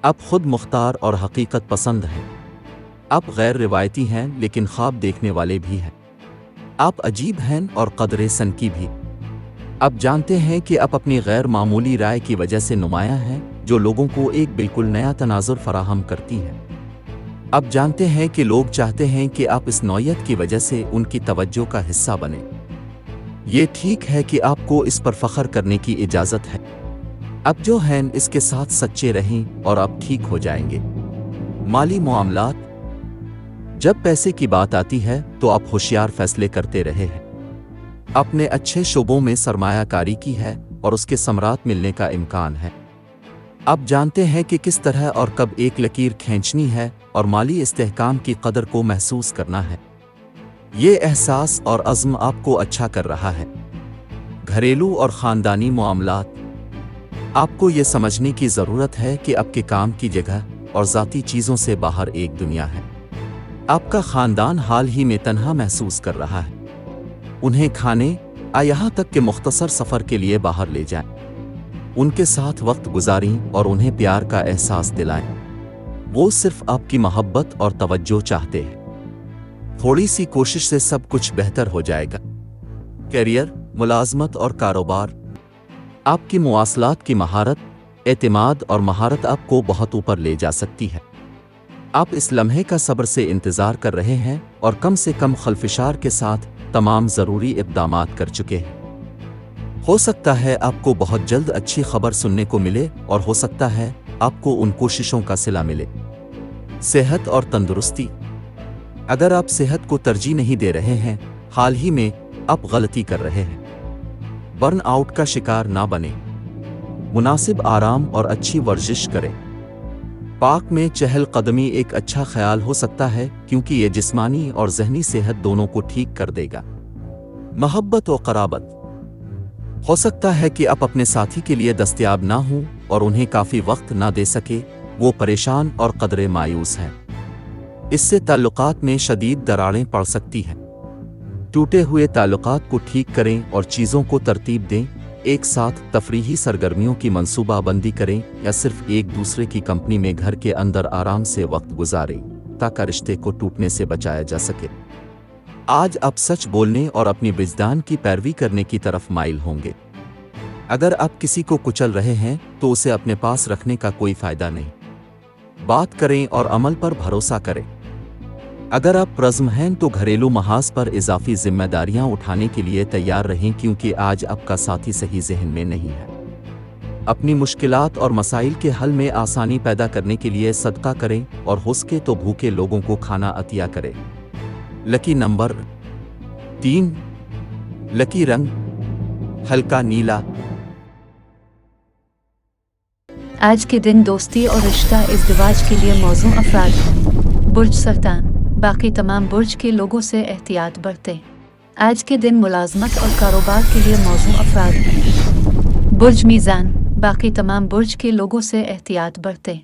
आप खुद मुख्तार और हकीकत पसंद हैं। आप गैर रिवायती हैं लेकिन ख्वाब देखने वाले भी हैं। आप अजीब हैं और कदरे सनकी भी। आप जानते हैं कि आप अपनी गैर मामूली राय की वजह से नुमायां हैं जो लोगों को एक बिल्कुल नया तनाजुर फराहम करती है। आप जानते हैं कि लोग चाहते हैं कि आप इस नौयत की वजह से उनकी तवज्जो का हिस्सा बने। ये ठीक है कि आपको इस पर फख्र करने की इजाज़त है। आप जो हैं इसके साथ सच्चे रहें और आप ठीक हो जाएंगे। माली मामलात। जब पैसे की बात आती है तो आप होशियार फैसले करते रहे हैं। आपने अच्छे शोबों में सरमायाकारी की है और उसके समरात मिलने का इम्कान है। आप जानते हैं कि किस तरह और कब एक लकीर खींचनी है और माली इस्तेहकाम की कदर को महसूस करना है। ये एहसास और अज़्म आपको अच्छा कर रहा है। घरेलू और ख़ानदानी मामलात। आपको ये समझने की ज़रूरत है कि आपके काम की जगह और ज़ाती चीज़ों से बाहर एक दुनिया है। आपका ख़ानदान हाल ही में तन्हा महसूस कर रहा है। उन्हें खाने यहाँ तक कि मुख्तसर सफ़र के लिए बाहर ले जाएं। उनके साथ वक्त गुजारें और उन्हें प्यार का एहसास दिलाएं। वो सिर्फ आपकी मोहब्बत और तवज्जो चाहते हैं। थोड़ी सी कोशिश से सब कुछ बेहतर हो जाएगा। कैरियर, मुलाजमत और कारोबार। आपकी मुवासलात की महारत, एतमाद और महारत आपको बहुत ऊपर ले जा सकती है। आप इस लम्हे का सब्र से इंतज़ार कर रहे हैं और कम से कम खलफिशार के साथ तमाम ज़रूरी इक़दामात कर चुके हैं। हो सकता है आपको बहुत जल्द अच्छी खबर सुनने को मिले और हो सकता है आपको उन कोशिशों का सिला मिले। सेहत और तंदुरुस्ती। अगर आप सेहत को तरजीह नहीं दे रहे हैं, हाल ही में आप गलती कर रहे हैं। बर्न आउट का शिकार ना बने। मुनासिब आराम और अच्छी वर्जिश करें। पार्क में चहल कदमी एक अच्छा ख्याल हो सकता है क्योंकि ये जिस्मानी और ज़हनी सेहत दोनों को ठीक कर देगा। मोहब्बत और क़राबत। हो सकता है कि आप अपने साथी के लिए दस्तयाब ना हों और उन्हें काफ़ी वक्त ना दे सके। वो परेशान और कदरे मायूस हैं। इससे ताल्लुकात में शदीद दरारें पड़ सकती हैं। टूटे हुए ताल्लुकात को ठीक करें और चीज़ों को तरतीब दें। एक साथ तफरीही सरगर्मियों की मंसूबाबंदी करें या सिर्फ एक दूसरे की कंपनी में घर के अंदर आराम से वक्त गुजारें ताकि रिश्ते को टूटने से बचाया जा सके। आज आप सच बोलने और अपनी विजदान की पैरवी करने की तरफ माइल होंगे। अगर आप किसी को कुचल रहे हैं तो उसे अपने पास रखने का कोई फ़ायदा नहीं। बात करें और अमल पर भरोसा करें। अगर आप रज़्म हैं तो घरेलू महाज पर इजाफी जिम्मेदारियां उठाने के लिए तैयार रहें क्योंकि आज आपका साथी सही जहन में नहीं है। अपनी मुश्किलात और मसाइल के हल में आसानी पैदा करने के लिए सदका करें और हो सके तो भूखे लोगों को खाना अतिया करें। Lucky number 3। लकी रंग हल्का नीला। आज के दिन दोस्ती और रिश्ता इज़्दिवाज के लिए मौजू अफराद हैं। बुर्ज सरतान, बाकी तमाम बुर्ज के लोगों से एहतियात बरतें। आज के दिन मुलाजमत और कारोबार के लिए मौजू अफराद हैं। बुर्ज मीज़ान, बाकी तमाम बुर्ज के लोगों से एहतियात बरतें।